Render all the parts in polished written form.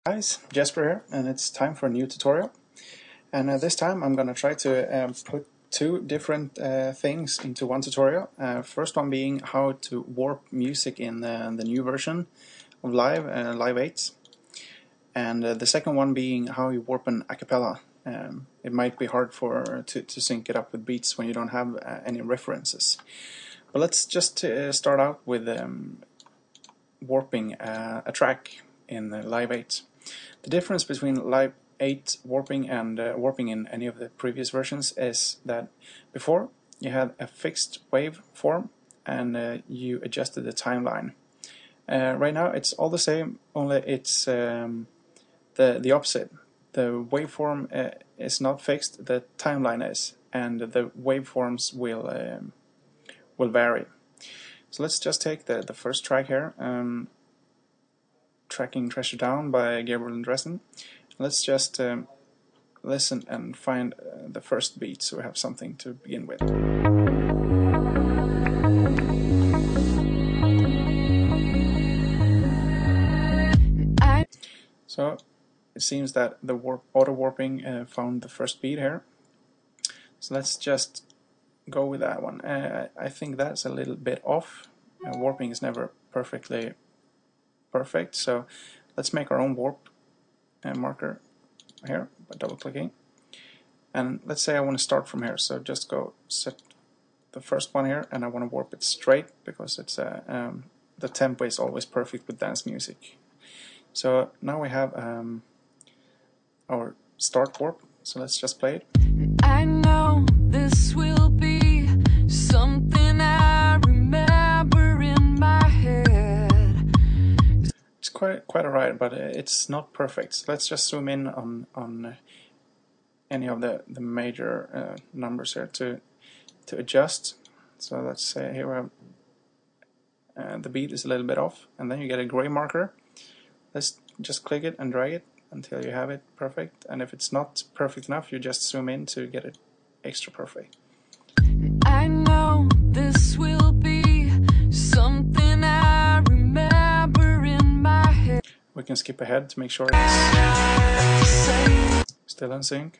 Guys, Jesper here, and it's time for a new tutorial. And this time I'm gonna try to put two different things into one tutorial. First one being how to warp music in the new version of Live 8, and the second one being how you warp an a cappella. It might be hard to sync it up with beats when you don't have any references. But let's just start out with warping a track in Live 8. The difference between Live 8 warping and warping in any of the previous versions is that before you had a fixed wave form and you adjusted the timeline. Right now it's all the same, only it's the opposite. The waveform is not fixed, the timeline is, and the waveforms will vary. So let's just take the first track here, Tracking Treasure Down by Gabriel and Dresden. Let's just listen and find the first beat so we have something to begin with. So it seems that the auto warping found the first beat here. So let's just go with that one. I think that's a little bit off. Warping is never perfect, so let's make our own warp marker here by double clicking, and let's say I want to start from here, so just go set the first one here, and I want to warp it straight because it's the tempo is always perfect with dance music. So now we have our start warp, so let's just play it. I know this will be something I remember in my head. It's quite alright, but it's not perfect. So let's just zoom in on any of the major numbers here to adjust. So let's say here we have the beat is a little bit off, and then you get a gray marker. Let's just click it and drag it until you have it perfect, and if it's not perfect enough, you just zoom in to get it extra perfect. I know this will be something I remember in my head. We can skip ahead to make sure it's still in sync.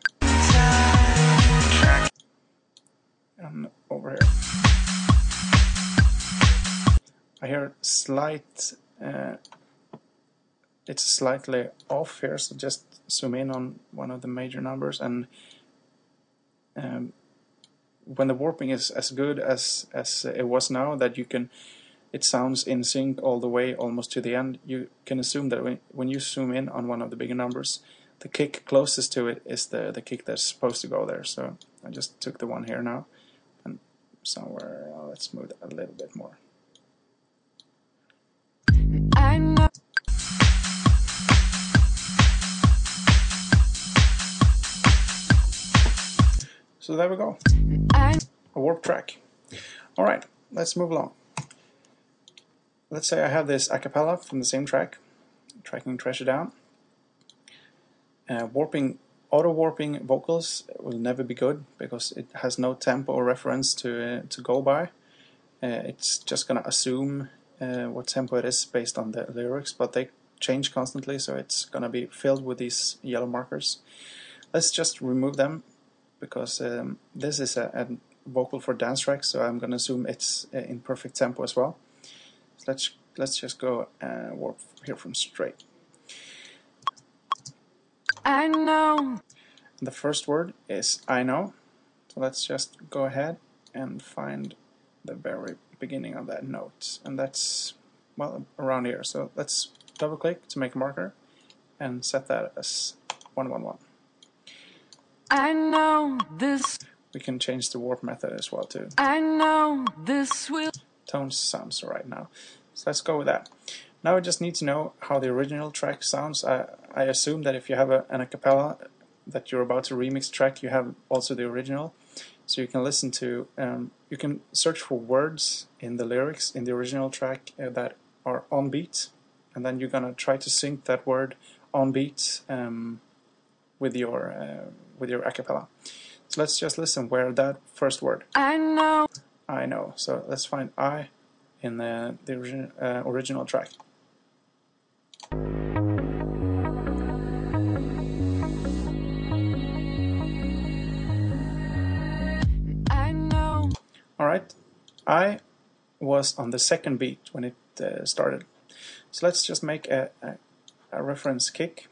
And over here I hear slight it's slightly off here, so just zoom in on one of the major numbers, and when the warping is as good as it was now, that it sounds in sync all the way almost to the end, you can assume that when you zoom in on one of the bigger numbers, the kick closest to it is the kick that's supposed to go there. So I just took the one here now, and somewhere let's move it a little bit more. I know. So there we go, a warp track. Alright, let's move along. Let's say I have this a cappella from the same track, Tracking Treasure Down. Auto warping vocals will never be good because it has no tempo or reference to go by. It's just gonna assume what tempo it is based on the lyrics, but they change constantly, so it's gonna be filled with these yellow markers. Let's just remove them, because this is a vocal for dance track, so I'm gonna assume it's in perfect tempo as well. So let's just go warp here from straight. I know. The first word is I know, so let's just go ahead and find the very beginning of that note, and that's, well, around here. So let's double click to make a marker and set that as 111. I know this. We can change the warp method as well too. I know this will. Tones sounds right now, so let's go with that. Now we just need to know how the original track sounds. I assume that if you have an a cappella that you're about to remix track, you have also the original, so you can listen to. You can search for words in the lyrics in the original track that are on beat, and then you're gonna try to sync that word on beat with your a cappella. So let's just listen where that first word. I know. I know. So let's find I in the original track. I was on the second beat when it started. So let's just make a reference kick.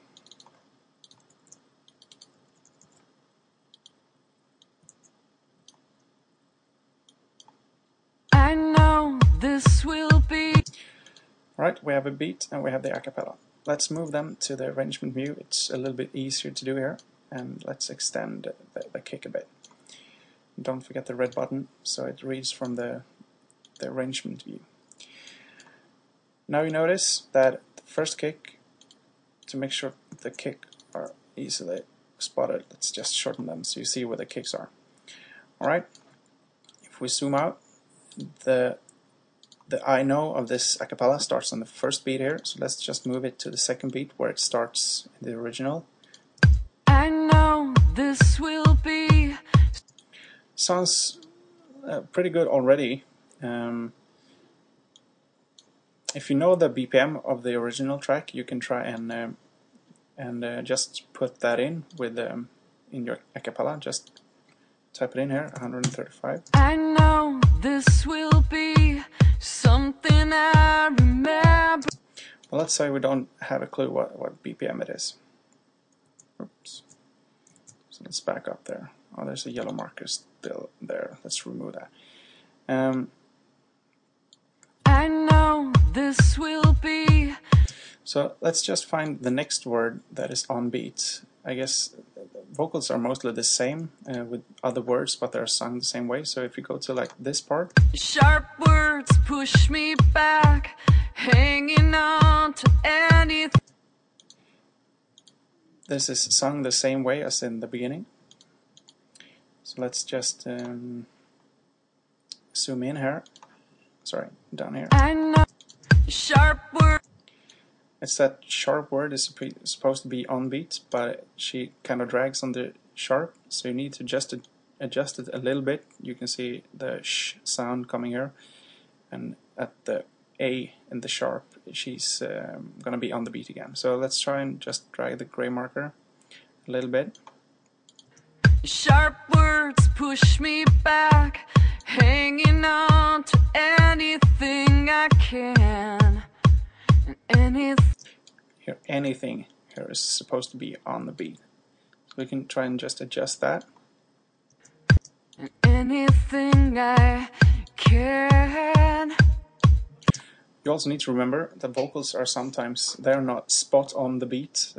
I know this will be. Right, we have a beat and we have the acapella. Let's move them to the arrangement view. It's a little bit easier to do here, and let's extend the kick a bit. Don't forget the red button so it reads from the arrangement view. Now you notice that the first kick, to make sure the kick are easily spotted, let's just shorten them so you see where the kicks are. Alright, if we zoom out, the I know of this acapella starts on the first beat here, so let's just move it to the second beat where it starts in the original. I know this will be. Sounds pretty good already. If you know the BPM of the original track, you can try and just put that in with in your acapella. Just type it in here, 135. I know this will be something I remember. Well, let's say we don't have a clue what BPM it is. Oops. So let's back up there. Oh, there's a yellow marker still there. Let's remove that. I know this will be. So let's just find the next word that is on beat. I guess vocals are mostly the same with other words, but they're sung the same way. So if you go to like this part, Sharp words push me back, hanging on to anything. this is sung the same way as in the beginning. So let's just zoom in here. Sorry, down here. I know sharp words. It's that sharp word is supposed to be on beat, but she kind of drags on the sharp, so you need to adjust it a little bit. You can see the sh sound coming here, and at the A in the sharp, she's gonna be on the beat again. So let's try and just drag the gray marker a little bit. Sharp words push me back, hanging on to anything I can. And anything. Here, anything here is supposed to be on the beat. So we can try and just adjust that. And anything I can. You also need to remember the vocals are sometimes they're not spot on the beat,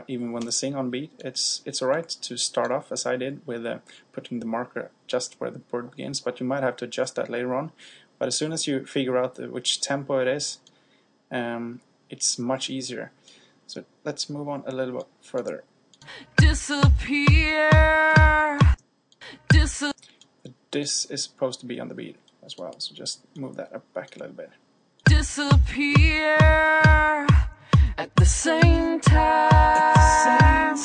even when they sing on beat. It's alright to start off as I did with putting the marker just where the word begins, but you might have to adjust that later on. But as soon as you figure out which tempo it is, it's much easier. So let's move on a little bit further. Disappear. This is supposed to be on the beat as well, so just move that up back a little bit. Disappear at the same time.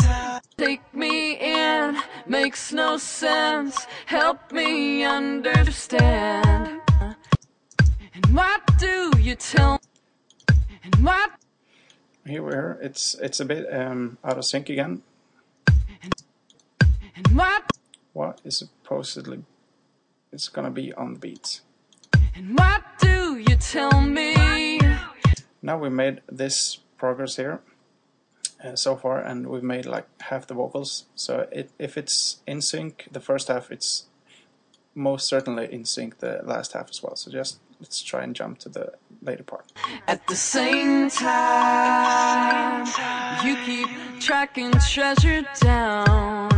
Take me in, makes no sense. Help me understand. And what do you tell? And what? Here we are. It's a bit out of sync again. And what? What is supposedly it's gonna be on the beat. And what do you tell me? Now we made this progress here so far, and we've made like half the vocals. So if it's in sync, the first half, it's most certainly in sync the last half as well. So just let's try and jump to the later part. At the same time, you keep tracking treasure down.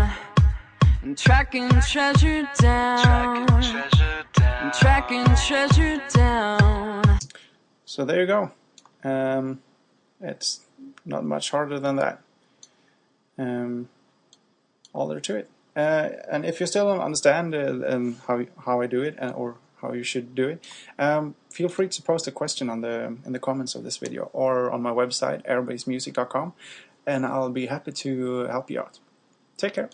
And tracking treasure down. And tracking treasure down. So there you go. It's not much harder than that. All there to it. And if you still don't understand how I do it or how you should do it, feel free to post a question on in the comments of this video or on my website airbasemusic.com, and I'll be happy to help you out. Take care.